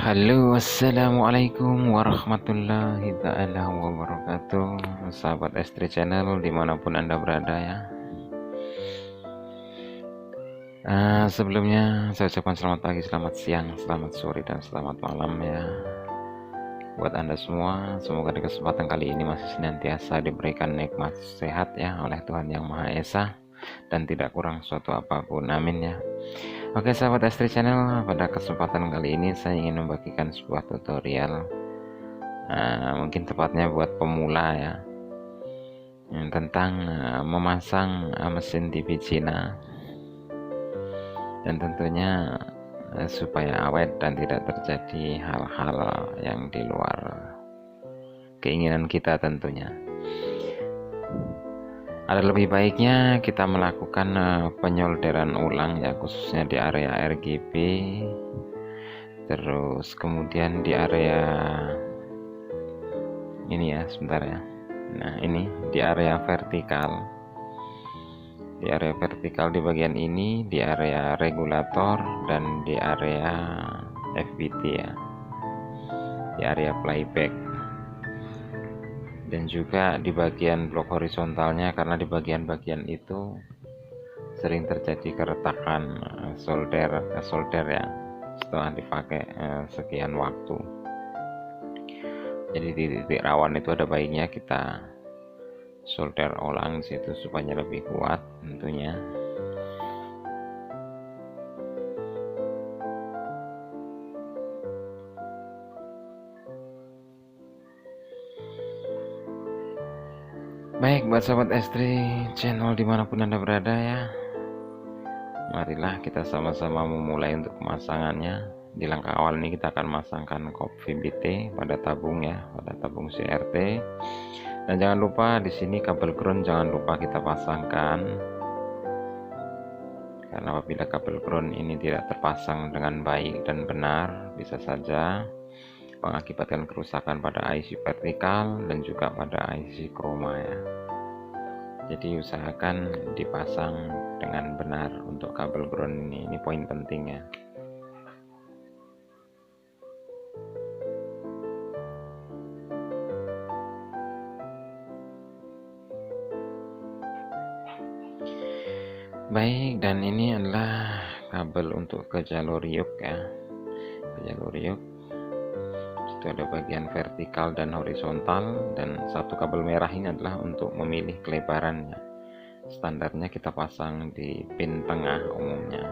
Halo, assalamualaikum warahmatullahi ta'ala wabarakatuh. Sahabat Estri Channel dimanapun anda berada ya. Sebelumnya saya ucapkan selamat pagi, selamat siang, selamat sore, dan selamat malam ya buat anda semua. Semoga di kesempatan kali ini masih senantiasa diberikan nikmat sehat ya oleh Tuhan Yang Maha Esa dan tidak kurang suatu apapun, amin ya. Oke sahabat Estri Channel, pada kesempatan kali ini saya ingin membagikan sebuah tutorial, mungkin tepatnya buat pemula ya, tentang memasang mesin TV Cina, dan tentunya supaya awet dan tidak terjadi hal-hal yang di luar keinginan kita tentunya. Ada lebih baiknya kita melakukan penyolderan ulang ya, khususnya di area RGB, terus kemudian di area ini ya, sebentar ya. Nah ini di area vertikal, di bagian ini, di area regulator dan di area FBT ya, di area playback, dan juga di bagian blok horizontalnya, karena di bagian-bagian itu sering terjadi keretakan solder ya setelah dipakai sekian waktu. Jadi di titik rawan itu ada baiknya kita solder ulang di situ supaya lebih kuat tentunya. Baik, buat sahabat Estri Channel dimanapun anda berada ya, marilah kita sama-sama memulai untuk pemasangannya. Di langkah awal ini kita akan masangkan kop VBT pada tabung ya, pada tabung CRT. Dan jangan lupa di sini kabel ground jangan lupa kita pasangkan, karena apabila kabel ground ini tidak terpasang dengan baik dan benar, bisa saja mengakibatkan kerusakan pada IC vertikal dan juga pada IC chroma ya. Jadi usahakan dipasang dengan benar untuk kabel ground ini poin penting ya. Baik, dan ini adalah kabel untuk ke jalur yuk ya, ke jalur yuk. Itu ada bagian vertikal dan horizontal, dan satu kabel merah ini adalah untuk memilih kelebarannya. Standarnya kita pasang di pin tengah umumnya,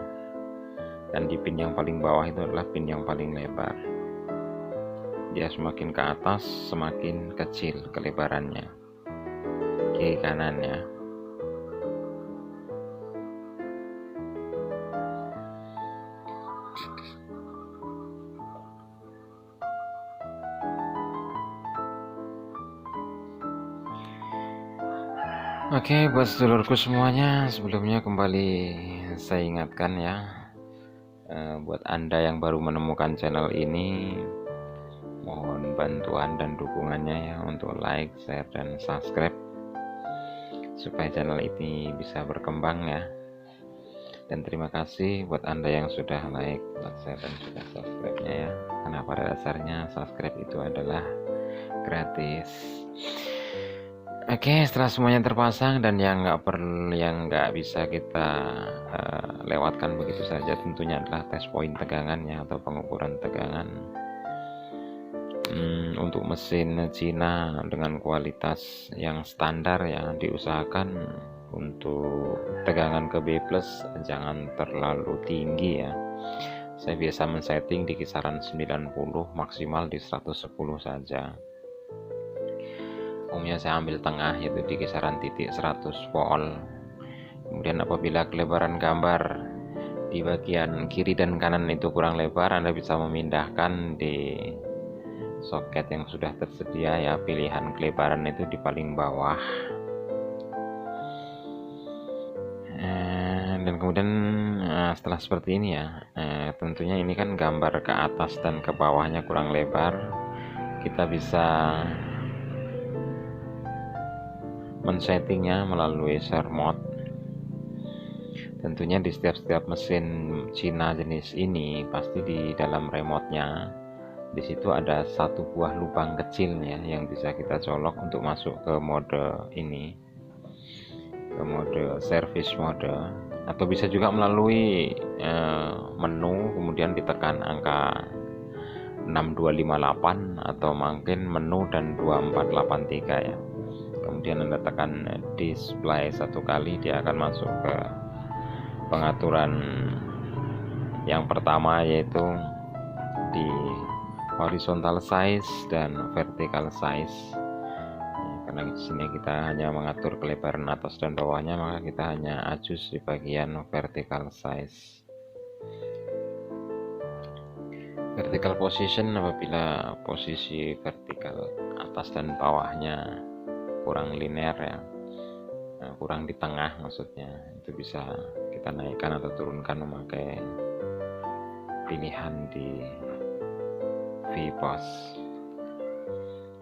dan di pin yang paling bawah itu adalah pin yang paling lebar. Dia semakin ke atas semakin kecil kelebarannya, kiri kanannya. Oke, buat sedulurku semuanya, sebelumnya kembali saya ingatkan ya, buat anda yang baru menemukan channel ini, mohon bantuan dan dukungannya ya untuk like, share, dan subscribe supaya channel ini bisa berkembang ya. Dan terima kasih buat anda yang sudah like, share, dan sudah subscribe-nya ya, karena pada dasarnya subscribe itu adalah gratis. Oke, setelah semuanya terpasang dan yang nggak bisa kita lewatkan begitu saja tentunya adalah tes poin tegangannya atau pengukuran tegangan. Untuk mesin Cina dengan kualitas yang standar ya, diusahakan untuk tegangan ke B+ jangan terlalu tinggi ya. Saya biasa men-setting di kisaran 90, maksimal di 110 saja. Umumnya saya ambil tengah, yaitu di kisaran titik 100 volt. Kemudian apabila kelebaran gambar di bagian kiri dan kanan itu kurang lebar, Anda bisa memindahkan di soket yang sudah tersedia ya, pilihan kelebaran itu di paling bawah. Dan kemudian setelah seperti ini ya, tentunya ini kan gambar ke atas dan ke bawahnya kurang lebar, kita bisa men-settingnya melalui share mode. Tentunya di setiap mesin Cina jenis ini pasti di dalam remote-nya Di situ ada satu buah lubang kecil ya yang bisa kita colok untuk masuk ke mode ini, ke mode service mode, atau bisa juga melalui menu kemudian ditekan angka 6258 atau mungkin menu dan 2483 ya. Kemudian Anda tekan display satu kali, dia akan masuk ke pengaturan yang pertama, yaitu di horizontal size dan vertical size. Karena di sini kita hanya mengatur kelebaran atas dan bawahnya, maka kita hanya adjust di bagian vertical size. Vertical position apabila posisi vertikal atas dan bawahnya kurang linear ya, kurang di tengah maksudnya, itu bisa kita naikkan atau turunkan memakai pilihan di V-pose.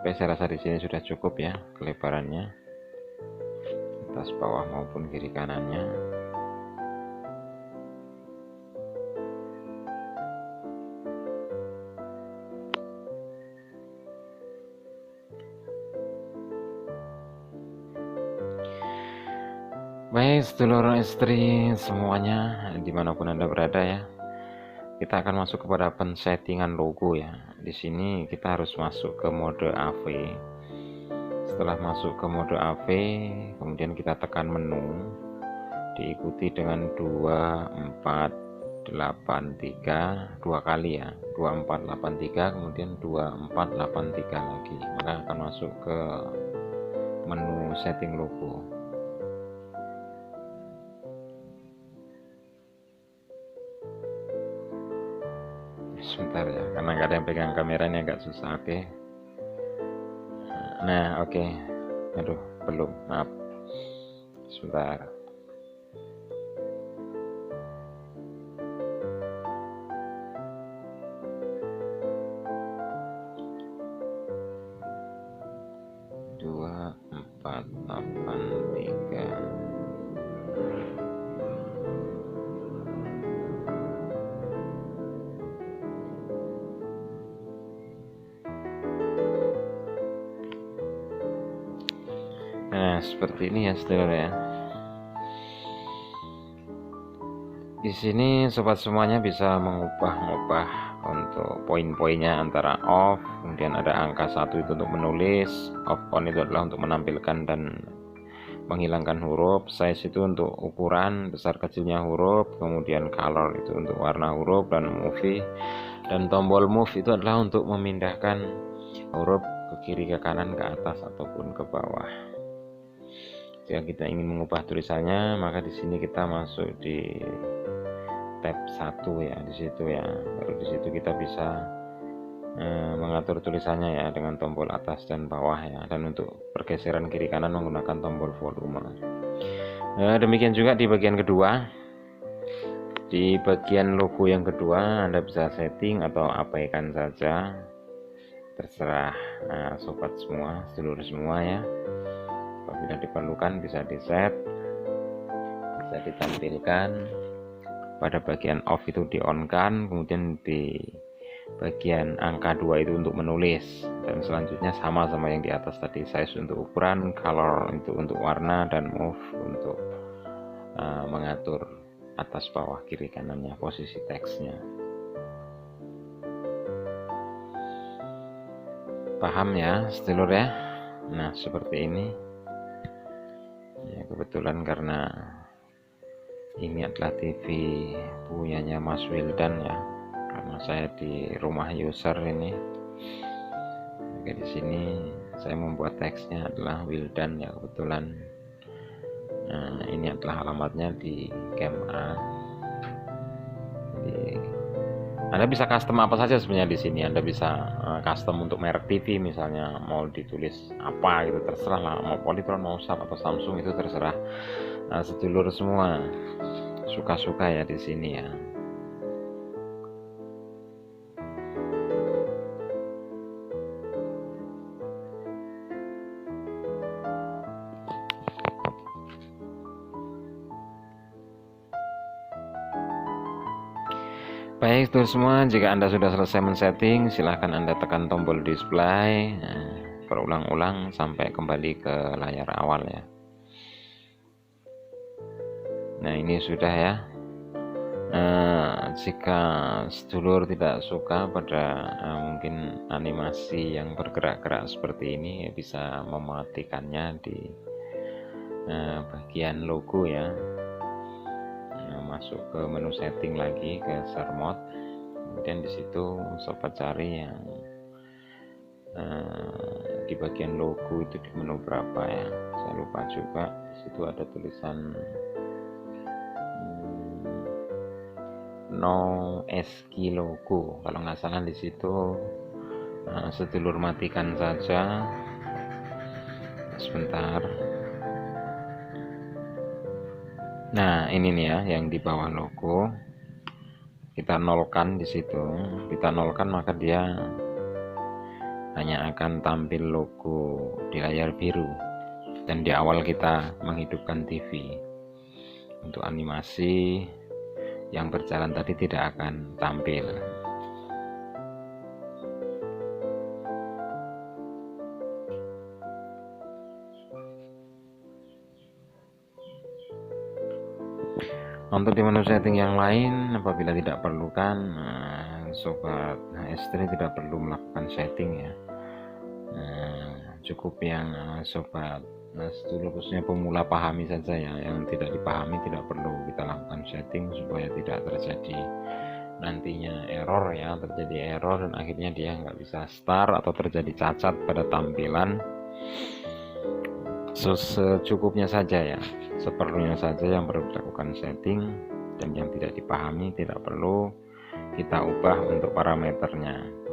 Oke, saya rasa di sini sudah cukup ya kelebarannya, atas bawah maupun kiri kanannya. Baik, sedulur istri semuanya dimanapun Anda berada ya, kita akan masuk kepada pensettingan logo ya. Di sini kita harus masuk ke mode AV. Setelah masuk ke mode AV, kemudian kita tekan menu, diikuti dengan 2483 dua kali ya, 2483 kemudian 2483 lagi, maka akan masuk ke menu setting logo. Sebentar ya, karena nggak ada yang pegang kameranya agak susah. Oke. Nah, oke. Aduh, belum, maaf. Sebentar. Dua, 4, 8, 3. Nah, seperti ini ya, saudara ya. Di sini sobat semuanya bisa mengubah-ubah untuk poin-poinnya antara off, kemudian ada angka 1 itu untuk menulis, off on itu adalah untuk menampilkan dan menghilangkan huruf, size itu untuk ukuran besar kecilnya huruf, kemudian color itu untuk warna huruf, dan movie dan tombol move itu adalah untuk memindahkan huruf ke kiri, ke kanan, ke atas ataupun ke bawah. Jika kita ingin mengubah tulisannya, maka di sini kita masuk di tab 1 ya, di situ ya. Baru di situ kita bisa mengatur tulisannya ya dengan tombol atas dan bawah ya, dan untuk pergeseran kiri kanan menggunakan tombol volume. Demikian juga di bagian kedua. Di bagian logo yang kedua Anda bisa setting atau abaikan saja, terserah sobat semua, seluruh semua ya. Apabila diperlukan bisa di set, bisa ditampilkan. Pada bagian off itu di on kan, kemudian di bagian angka 2 itu untuk menulis, dan selanjutnya sama yang di atas tadi, size untuk ukuran, color itu untuk warna, dan move untuk mengatur atas bawah kiri kanannya posisi teksnya. Paham ya sedulur ya? Nah, seperti ini ya, kebetulan karena ini adalah TV punyanya Mas Wildan ya, karena saya di rumah user ini. Oke, di sini saya membuat teksnya adalah Wildan ya, kebetulan. Nah, ini adalah alamatnya di KMA. Jadi Anda bisa custom apa saja sebenarnya di sini. Anda bisa custom untuk merek TV misalnya, mau ditulis apa gitu terserah lah, mau Polytron, mau Sharp atau Samsung itu terserah. Sedulur semua suka-suka ya di sini ya. Baik itu semua, jika Anda sudah selesai men-setting, silahkan Anda tekan tombol display, berulang-ulang sampai kembali ke layar awal ya. Nah ini sudah ya. Jika sedulur tidak suka pada mungkin animasi yang bergerak-gerak seperti ini, bisa mematikannya di bagian logo ya. Masuk ke menu setting lagi ke share mode, kemudian di situ sobat cari yang di bagian logo itu di menu berapa ya, saya lupa juga. Di situ ada tulisan no SQ logo kalau nggak salah di situ. Sedulur matikan saja sebentar. Nah ini nih ya yang di bawah logo, kita nolkan di situ, kita nolkan maka dia hanya akan tampil logo di layar biru, dan di awal kita menghidupkan TV. Untuk animasi yang berjalan tadi tidak akan tampil. Untuk di menu setting yang lain, apabila tidak perlukan, sobat istri tidak perlu melakukan setting ya. Cukup yang sobat sedulur khususnya pemula pahami saja ya. Yang tidak dipahami tidak perlu kita lakukan setting supaya tidak terjadi nantinya error ya, terjadi error dan akhirnya dia nggak bisa start atau terjadi cacat pada tampilan. Secukupnya saja ya, seperlunya saja yang perlu dilakukan setting, dan yang tidak dipahami tidak perlu kita ubah untuk parameternya.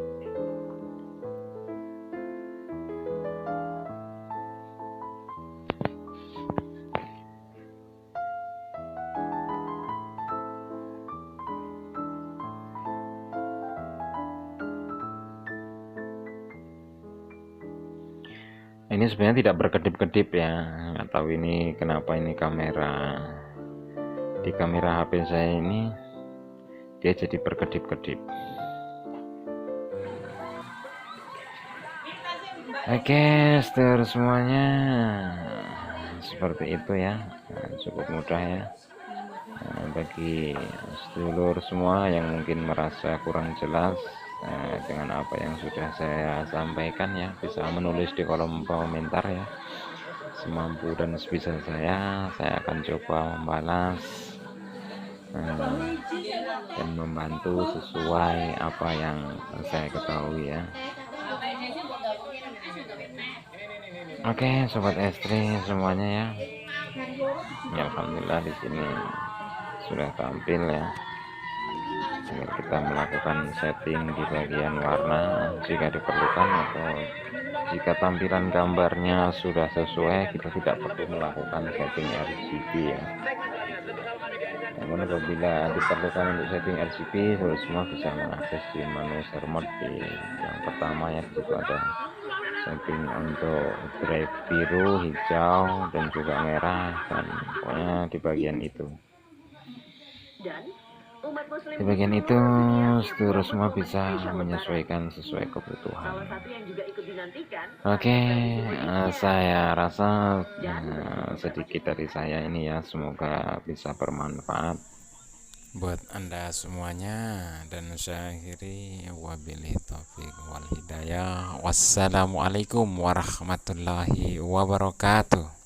Ini sebenarnya tidak berkedip-kedip ya, nggak tahu ini kenapa. Ini kamera di kamera HP saya ini dia jadi berkedip-kedip. Oke, seterusnya semuanya seperti itu ya. Cukup mudah ya. Bagi sedulur semua yang mungkin merasa kurang jelas dengan apa yang sudah saya sampaikan ya, bisa menulis di kolom komentar ya. Semampu dan sebisa saya akan coba membalas dan membantu sesuai apa yang saya ketahui ya. Oke, sobat istri semuanya ya. Alhamdulillah di sini sudah tampil ya. Tinggal kita melakukan setting di bagian warna jika diperlukan, atau jika tampilan gambarnya sudah sesuai kita tidak perlu melakukan setting RGB ya. Namun apabila diperlukan untuk setting RGB, semua bisa mengakses di menu share mode di yang pertama ya. Di situ ada setting untuk drive biru, hijau dan juga merah, dan pokoknya di bagian itu. Di bagian itu seluruh semua bisa menyesuaikan sesuai kebutuhan. Oke, saya rasa sedikit dari saya ini ya, semoga bisa bermanfaat buat Anda semuanya, dan saya akhiri wabillahi taufiq wal hidayah. Wassalamualaikum warahmatullahi wabarakatuh.